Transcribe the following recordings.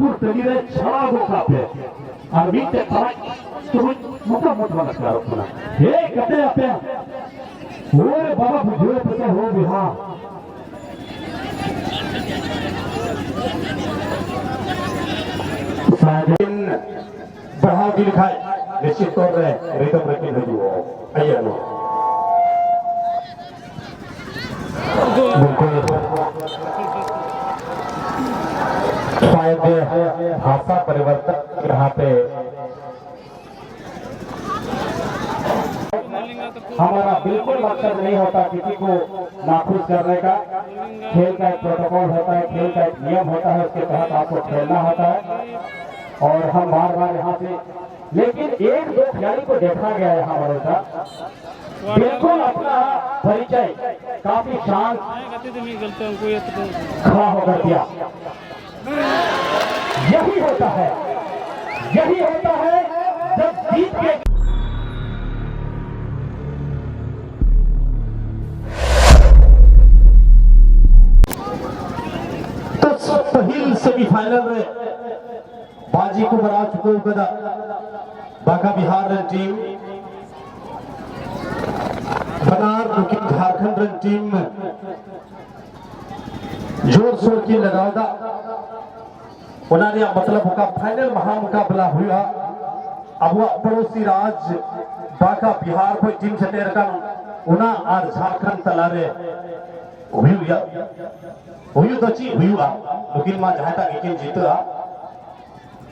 रानीपुर तलीरे छड़ा गोका पे और मीटे पराई तो मोटा मोटा नमस्कार अपना हे कते अपे ओरे बाबा बुझे पता हो बिहार साजिन बढ़ाव की लिखाई निश्चित तौर पे रिदम रखी हुई हो आइए लो बिल्कुल शायद भाषा परिवर्तन यहाँ पे हमारा बिल्कुल मकसद नहीं होता किसी को नाखुश करने का। खेल का एक प्रोटोकॉल होता है, खेल का एक नियम होता है, उसके तहत आपको खेलना होता है और हम बार बार यहाँ से लेकिन एक दो खिलाड़ी को देखा गया है यहाँ बड़ोदा बिल्कुल अपना परिचय काफी शांत खड़ा होकर दिया। यही होता है जब जीत के तो पहिल सेमीफाइनल में बाजी को बरा चुके गदा बांका बिहार टीम बनार झारखंड टीम में जोर शोर की लगावदा उन्होंने मतलब का फाइनल महामुकाबला हुआ। अब वह पड़ोसी राज्य बांका बिहार को टीम से तेर का उना और झारखंड तलारे हुई तो ची हुआ लेकिन मां जहां तक लेकिन जीता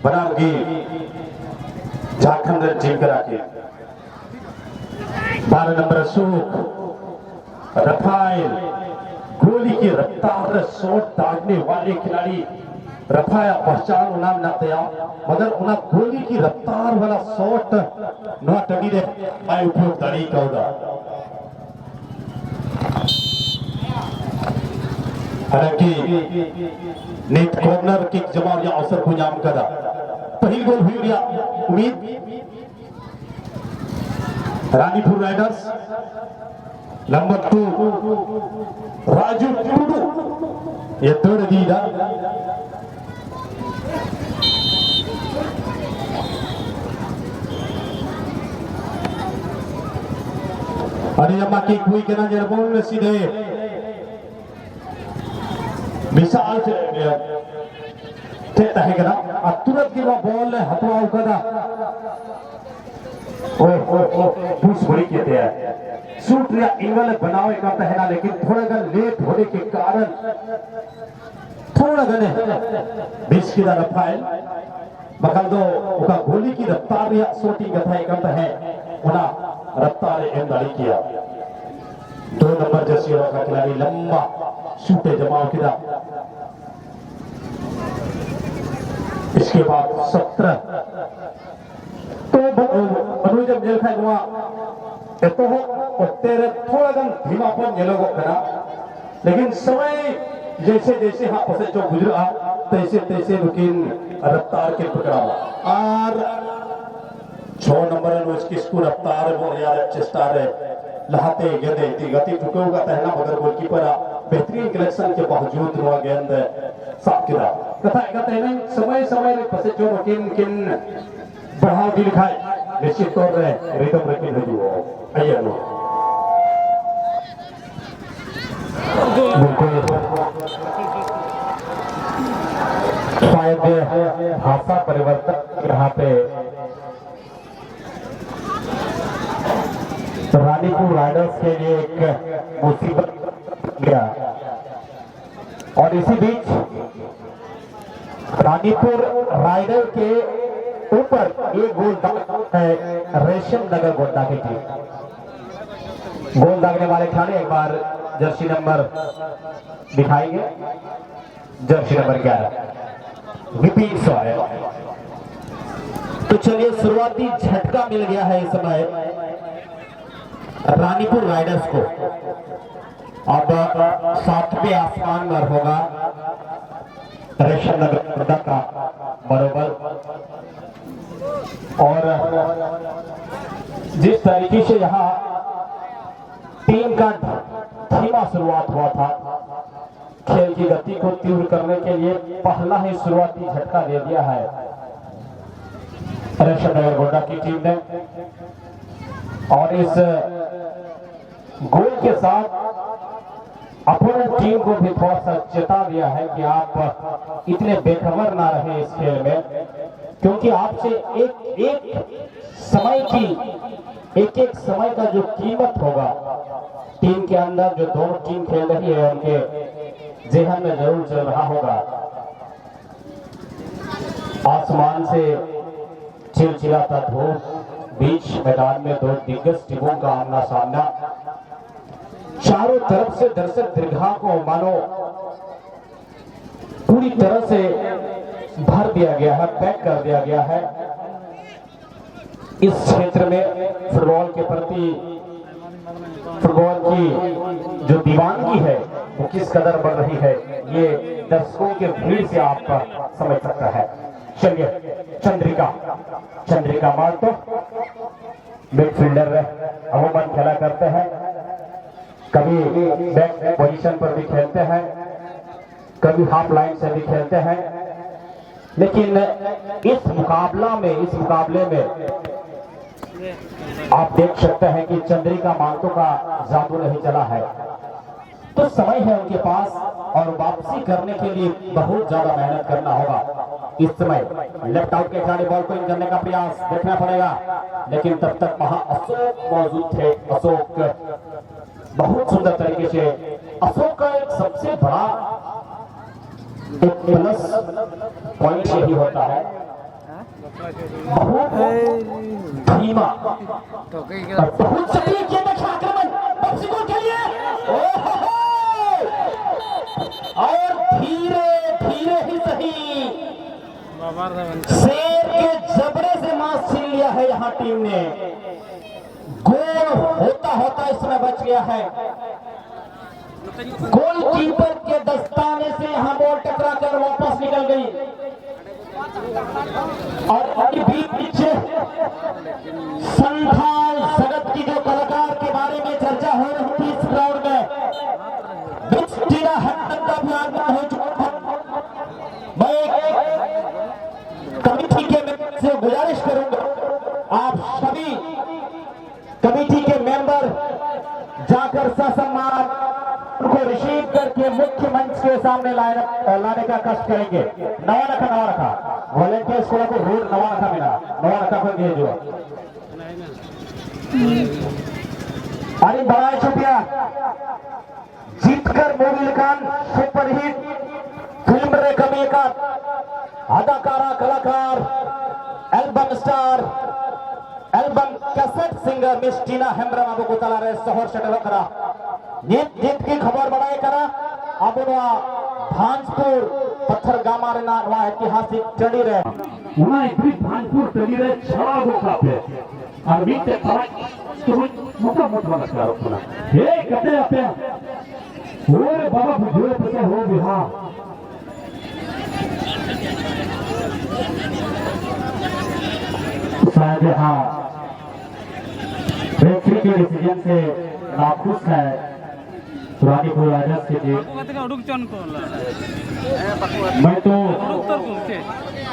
बनार की झारखंड टीम करा के 12 नंबर सुख रफाइल गोली की रफ्तार शॉट दागने वाले खिलाड़ी रफाया पहचान नाम ना तया मगर उना गोली की रफ्तार वाला शॉट न टगी रे आय उपयोग दाड़ी कौदा हालांकि नेट कॉर्नर किक जमाव या अवसर को नाम करा पहली गोल हुई या उम्मीद रानीपुर राइडर्स नंबर 2 राजू टुडू ये थर्ड दीदा अरे अम्मा की कोई कहना जरबोल में सीधे मिसाल से है कदा तुरंत की वो बॉल हथवा कदा ओ पुश बड़ी कहते हैं शूट या एंगल बनावे का पहना लेकिन थोड़ा सा लेट होने के कारण थोड़ा गने बीच की रफाइल बकल दो उका गोली की रफ्तार या सोटी गथाई करता है उना रफ्तार एंदारी किया 2 नंबर जर्सी का खिलाड़ी लंबा शूटे जमाव किया। इसके बाद 17 तो अनुजम जेल खाई हुआ तो हो तेरे थोड़ा गन धीमापन जेलोगो करा लेकिन समय जैसे जैसे हाँ पसे जो गुजरा तैसे तैसे लेकिन रफ्तार के पकड़ा और 6 नंबर उसकी रफ्तार वो यार चेष्टा है लहाते गेंदे इतनी गति चुकेगा तहना मगर गोलकीपर बेहतरीन कलेक्शन के बावजूद हुआ गेंद साफ किया कथा कहते हैं समय समय पसे जो किन किन बढ़ाव की लिखाई निश्चित तौर पे रिदम रखी हुई हो आइए लो बिल्कुल शायद भाषा परिवर्तन यहाँ पे रानीपुर राइडर्स के लिए एक मुसीबत गया और इसी बीच रानीपुर राइडर के ऊपर एक गोल है रेशम नगर गोड्डा की टीम। गोल दागने वाले खिलाड़ी एक बार जर्सी नंबर दिखाएंगे जर्सी नंबर 11 विपिन सोरेन। तो चलिए शुरुआती झटका मिल गया है इस समय रानीपुर राइडर्स को। अब 7वें आसमान पर होगा रेशम नगर का बरोबर और जिस तरीके से यहाँ टीम का धीमा शुरुआत हुआ था खेल की गति को तीव्र करने के लिए पहला ही शुरुआती झटका दे दिया है रेशम नगर गोड्डा की टीम ने। और इस गोल के साथ अपनी टीम को भी थोड़ा सा चेता दिया है कि आप इतने बेखबर ना रहे इस खेल में, क्योंकि आपसे एक समय का जो कीमत होगा टीम के अंदर, जो दोनों टीम खेल रही है उनके जेहन में जरूर चल रहा होगा। आसमान से चिलचिलाता धूप, बीच मैदान में दो दिग्गज टीमों का आमना सामना, चारों तरफ से दर्शक दीर्घा को मानो पूरी तरह से भर दिया गया है, पैक कर दिया गया है। इस क्षेत्र में फुटबॉल के प्रति, फुटबॉल की जो दीवानगी है वो किस कदर बढ़ रही है, ये दर्शकों के भीड़ से आप समझ सकता है। चलिए चंद्रिका मार तो मिडफील्डर अमूमन खेला करते हैं, कभी बैक पोजीशन पर भी खेलते हैं, कभी हाफ लाइन से भी खेलते हैं, लेकिन इस मुकाबले में आप देख सकते हैं कि चंद्रिका मांगतो का जादू नहीं चला है। तो समय है उनके पास और वापसी करने के लिए बहुत ज्यादा मेहनत करना होगा। इस समय लेफ्ट आउट के खिलाड़ी बॉल को इन करने का प्रयास देखना पड़ेगा, लेकिन तब तक वहां अशोक मौजूद थे। अशोक बहुत सुंदर तरीके से, अशोक का एक सबसे बड़ा एक प्लस पॉइंट यही होता है, बहुत धीमा और बहुत सक्रिय किया आक्रमण पक्षियों के लिए, और धीरे धीरे ही सही शेर के जबड़े से मांस छीन लिया है यहाँ टीम ने। गोल होता होता इसमें बच गया है, गोलकीपर के दस्ताने से यहां बॉल टकरा कर वापस निकल गई। और बीच संथाल जगत की जो कलाकार के बारे में चर्चा हो रही थी इस ग्राउंड में, बिस्टिना हटन का भी आगमन हो चुका है। मैं कमेटी के मेंबर से गुजारिश करूंगा, आप सभी कमेटी के मेंबर जाकर ससम्मान उनको रिसीव करके मुख्य मंच के सामने लाने का कष्ट करेंगे। नवा रखा वॉलेंटियर्स को रोड नवा रखा को भेजो। अरे बड़ा शुक्रिया, जीतकर movie Khan superhit film Rekha का अदाकारा कलाकार album star album cassette singer miss Tina Hembrom अब को तला रहे सहर शटल करा जीत की खबर बढ़ाए करा। अब भांजपुर पत्थर गामा रे ना ऐतिहासिक चढ़ी रहे भांजपुर चढ़ी रहे छड़ा गो कापे और बीते तो मोटा नमस्कार हे कते अपे ओरे बाबा बुझे पते हो बिहार शायद हाँ रेफरी के डिसीजन से नाखुश है पुरानी राजस के जी। मैं तो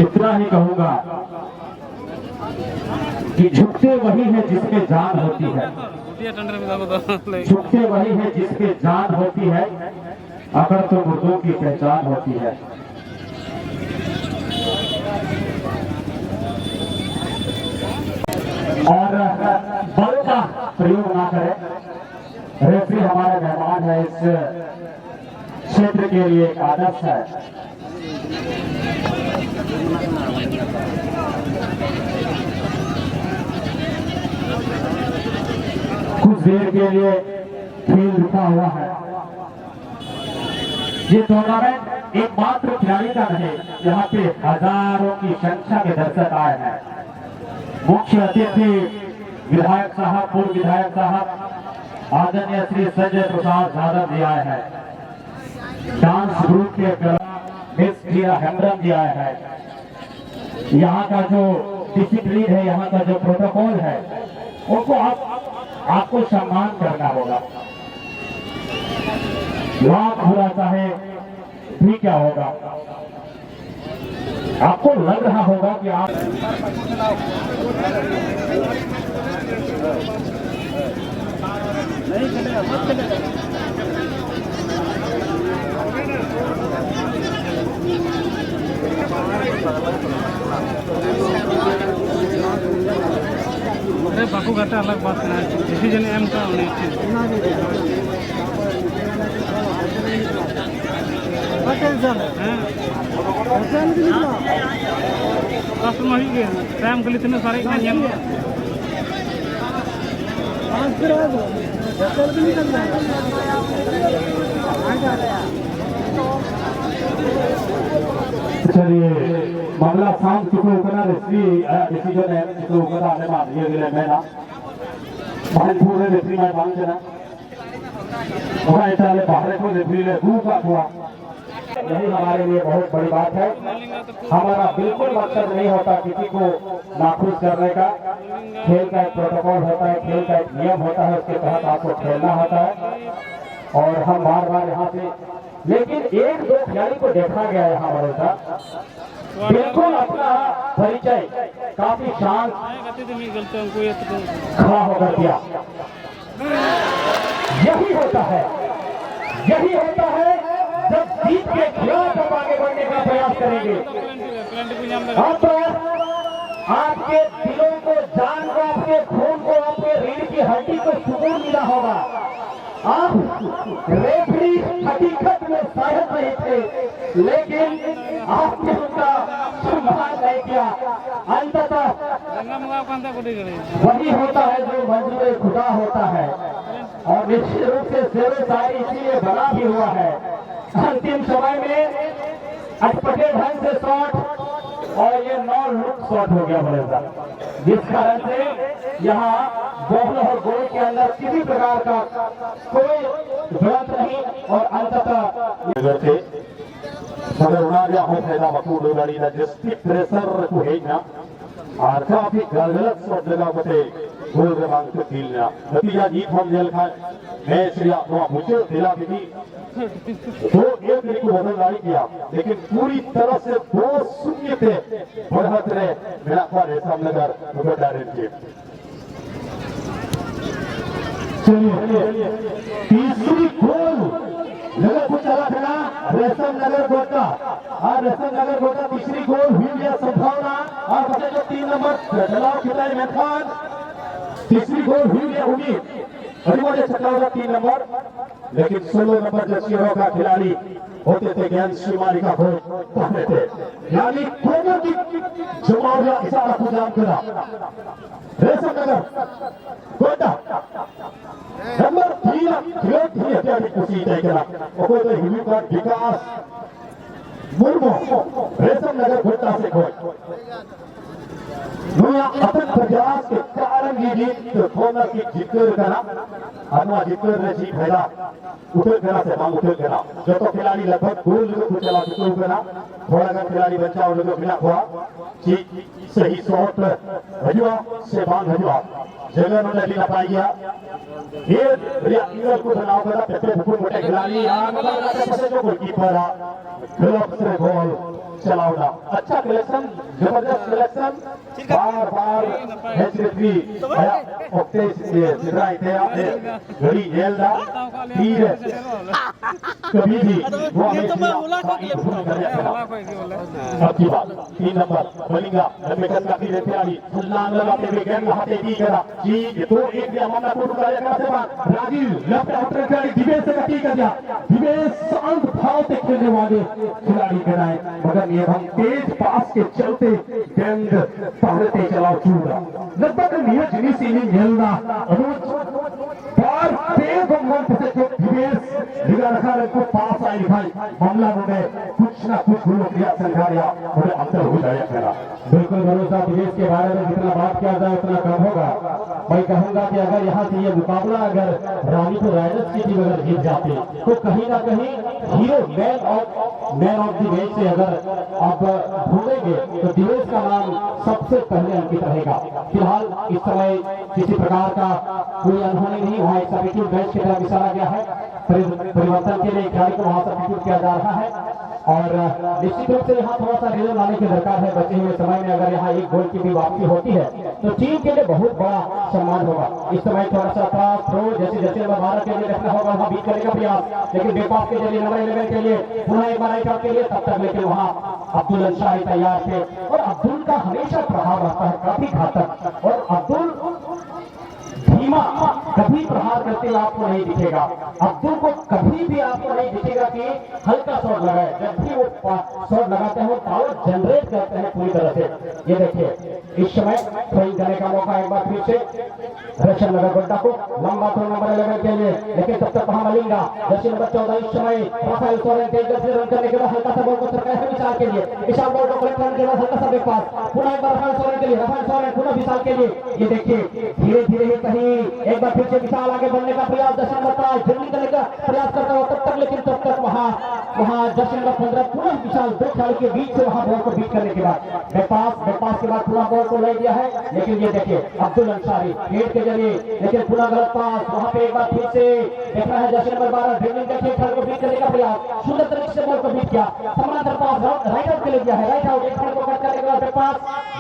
इतना ही कहूंगा कि झुकते वही है जिसके जान होती है, झुकते वही है जिसके जान होती है, अगर तो मुर्दों की पहचान होती है। और बल का प्रयोग ना करें, रेफरी हमारे मेहमान है, इस क्षेत्र के लिए एक आदर्श है। कुछ देर के लिए खेल रुका हुआ है। ये टूर्नामेंट एकमात्र खिलाड़ी का नहीं, यहाँ पे हजारों की संख्या में दर्शक आए हैं। मुख्य अतिथि विधायक साहब, पूर्व विधायक साहब आदरणीय श्री संजय प्रसाद यादव जी आए हैं, डांस ग्रुप के मिस टीना हेम्ब्रम जी आए हैं। यहाँ का जो डिसिप्लिन है, यहाँ का जो प्रोटोकॉल है, उनको आपको सम्मान करना होगा। लाख बुरा चाहे भी क्या होगा। आपको लग रहा होगा कि आप नहीं चलेगा, मत चलेगा। अरे बाकू घाटा अलग बात है, डिसीजन एम का होने कस्टमर ही टाइम के लिए सारे चलिए मामला शाम चुके होकर रेफरी डिसीजन है चुके होकर आने मान ये गले में ना भाईपुर रेफरी में बांध देना और ऐसा ले बाहर को रेफरी ले भूखा हुआ। यही हमारे लिए बहुत बड़ी बात है। हमारा बिल्कुल मकसद नहीं होता किसी को नाखुश करने का। खेल का एक प्रोटोकॉल होता है, खेल का एक नियम होता है, उसके तहत आपको खेलना होता है और हम बार बार यहाँ से, लेकिन एक दो खिलाड़ी को देखा गया यहाँ बड़ोदा बिल्कुल अपना परिचय काफी शांत खड़ा होकर दिया। यही होता है, यही होता है जब जीत के खिलाफ आप आगे बढ़ने का प्रयास करेंगे। अब आपके दिलों को, जान को, आपके खून को, आपके रीढ़ की हड्डी को सुकून मिला होगा। आप रेफरी हकीकत में शायद नहीं थे, लेकिन आपने उनका सम्मान नहीं किया। अंततः वही होता है जो मंजूर खुदा होता है और निश्चित रूप से शेर शायरी इसीलिए बना भी हुआ है। अंतिम समय में अटपटे ढंग से शॉट और ये 9 लुक शॉट हो गया बड़ेगा, जिस कारण से यहाँ बॉल और गोल के अंदर किसी प्रकार का कोई गलत नहीं और अंततः Sebenarnya saya waktu dari logistik pressure ku hejna और काफी गलत शॉट लगा बटे गोल क्रमांक 3 ना नतीजा जीत हम जेल खा मैच रिया तो मुझे दिला भी तो एक को बदलवाई किया, लेकिन पूरी तरह से 2-0 थे बढ़त रहे मेरा ख्वार है सामनेदार डायरेक्ट के। चलिए तीसरी गोल नगर को चला खेला रेशम नगर गोटा और रेशम नगर गोटा तीसरी गोल हुई है संभावना और बचे जो 3 नंबर चलाओ खिलाड़ी में खान तीसरी गोल हुई है उम्मीद अभी छक्का होगा 3 नंबर, लेकिन 16 नंबर जर्सियों का खिलाड़ी होते थे ज्ञान श्रीमाली का गोल पहने थे, यानी दोनों की जमावड़ा इशारा को जाम करा रेशम नगर गोटा नंबर 3 ग्रेट ही अत्याधिक खुशी तय करा ओको तो हिमी का विकास मुर्मू रेशम नगर गोटा से खोज दुनिया अपन प्रयास के कारण ही जीत थोड़ा की जिक्र करा अथवा जिक्र ने जी फैला उठल करा से मांग उठल करा जो तो खिलाड़ी लगभग गोल को चला चुके करा थोड़ा का खिलाड़ी बचाव लोग मिला हुआ कि सही शॉट हजवा से बांध हजवा जगह में लगी पाई गया ये रिया इंग्लैंड को बनाओ करा पेटे फुकुन मोटे खिलाड़ी यहां नंबर लगाते पसे जो गोलकीपर क्लब से गोल चलावना अच्छा कलेक्शन जबरदस्त कलेक्शन बार बार एचपी आया ओके ये सिराई थे आपने घड़ी जेल दा तीर कभी भी वो अब की बात 3 नंबर बलिंगा लंबे कद का तीर खिलाड़ी छलांग लगाते हुए गेंद हाथे दी करा जी तो एक भी मामला को कार्य करा से बाद राजीव लेफ्ट आउटर खिलाड़ी दिवेश से कटी कर दिया दिवेश शांत भाव से खेलने वाले खिलाड़ी कराए मगर ये हम तेज पास के चलते गेंद पहलते चलाओ चूड़ा लगभग निये जिनी सीनी मिलना अनुज बार तेज हम से जो दिवेश निगाह रखा को पास आई भाई मामला में कुछ ना कुछ गुण क्रिया संघारिया थोड़े अंतर हो जाए मेरा बिल्कुल भरोसा दिवेश के बारे में जितना बात किया जाए उतना कम होगा। मैं कहूंगा कि अगर यहाँ से ये मुकाबला अगर रानीपुर राइडर्स की टीम अगर जीत जाती तो कहीं ना कहीं hero man of the match से अगर आप ढूंढेंगे तो दिवेश का नाम सबसे पहले अंकित रहेगा। फिलहाल इस समय किसी प्रकार का कोई अनहोनी नहीं हुआ, एक सब्स्टिट्यूट मैच की तरफ इशारा गया है, परिवर्तन के लिए खिलाड़ी को वहां सब्स्टिट्यूट किया जा रहा है। और निश्चित रूप से यहाँ थोड़ा सा रिजल्ट लाने की दरकार है। बचे हुए समय में अगर यहाँ एक गोल की भी वापसी होती है तो टीम के लिए बहुत बड़ा सम्मान होगा। इस समय थोड़ा सा पास थ्रो जैसे जैसे भारत के लिए रखना होगा वहाँ बीट करने का प्रयास, लेकिन बेपास के जरिए नंबर 11 के लिए पुनः एक बार राइट के लिए तब तक लेकिन वहाँ अब्दुल अंसारी तैयार थे और अब्दुल का हमेशा प्रहार रहता है काफी घातक, और अब्दुल धीमा कभी प्रहार करते हुए आपको नहीं दिखेगा। अब्दुल को कभी भी आपको नहीं दिखेगा कि हल्का शॉट लगाए, जब भी वो शॉट लगाते हैं वो पावर जनरेट करते हैं पूरी तरह से। ये देखिए इस समय थ्रोइंग करने का मौका एक बार फिर से रक्षण लगा गोड्डा को, लंबा थ्रो नंबर 11 के लिए, लेकिन तब तक वहां मलिंगा जर्सी नंबर 14 इस समय राफेल सोरेन तेज गति से रन करने के बाद हल्का सा बॉल को सरकाया है विशाल के लिए, विशाल बॉल को कलेक्ट करने के बाद हल्का सा बैक पास पुनः एक बार राफेल सोरेन के लिए, राफेल सोरेन पुनः विशाल के लिए। ये देखिए धीरे धीरे ही कहीं एक बार फिर से विशाल आगे बढ़ने का प्रयास, जर्सी नंबर 13 जल्दी करने का प्रयास करता हुआ तब तक, लेकिन तब तक वहां जर्सी नंबर 15 पुनः विशाल दो खिलाड़ी के बीच से वहां बॉल को बीट करने के बाद बैकपास के बाद पुनः बॉल को ले दिया है, लेकिन ये देखिए अब्दुल अंसारी हेड के जरिए, लेकिन पुनः गलत पास वहां पे एक बार फिर से देखना है जर्सी नंबर 12 ड्रिबलिंग करके खिलाड़ी को बीट करने का प्रयास, सुंदर तरीके से बॉल को बीट किया, समानांतर पास राइट आउट के लिए दिया है, राइट आउट एक खिलाड़ी को कट करने के बाद पास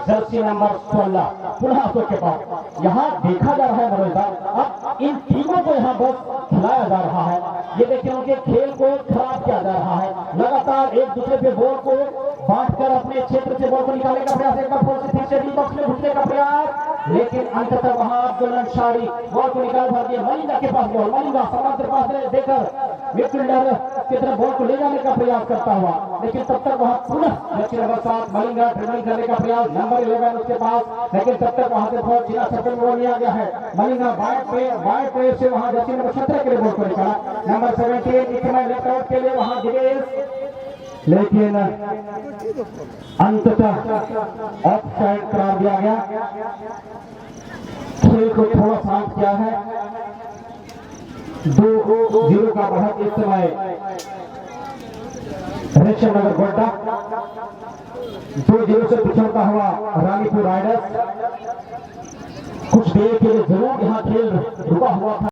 जर्सी नंबर 16 पुनः अशोक के पास। यहाँ देखा जा रहा है मनोज भाई अब इन टीमों को यहाँ बस खिलाया जा रहा है, ये देखिए उनके खेल को खराब किया जा रहा है, लगातार एक दूसरे पे बॉल को बांटकर अपने क्षेत्र से बॉल को निकालने का प्रयास, एक बार बॉल से फिर से डी बॉक्स में घुसने का प्रयास, लेकिन अंततः वहां अब्दुल अंसारी बॉल को निकाल भर दिया, मलिंगा के पास बॉल, मलिंगा समांतर पास देकर मिडफील्डर की तरफ बॉल को ले जाने का प्रयास करता हुआ, लेकिन तब तक वहां पुनः जर्सी नंबर 7 मलिंगा ड्रिबलिंग करने का प्रयास, नंबर 11 उसके पास, लेकिन तब तक वहां से बहुत जिला सर्कल में बॉल लिया गया है, मलिंगा बाएं पैर से वहां जर्सी नंबर 17 के लिए बॉल को निकाला, नंबर 17 इतना लेफ्ट आउट के लिए वहां दिनेश, लेकिन अंततः ऑफ साइड करार दिया गया। खेल को थोड़ा शांत किया है, 2-0 का बढ़त इस समय रक्षण नगर गोड्डा 2-0 से पिछड़ता हुआ रानीपुर राइडर्स। कुछ देर के लिए जरूर यहाँ खेल रुका हुआ था।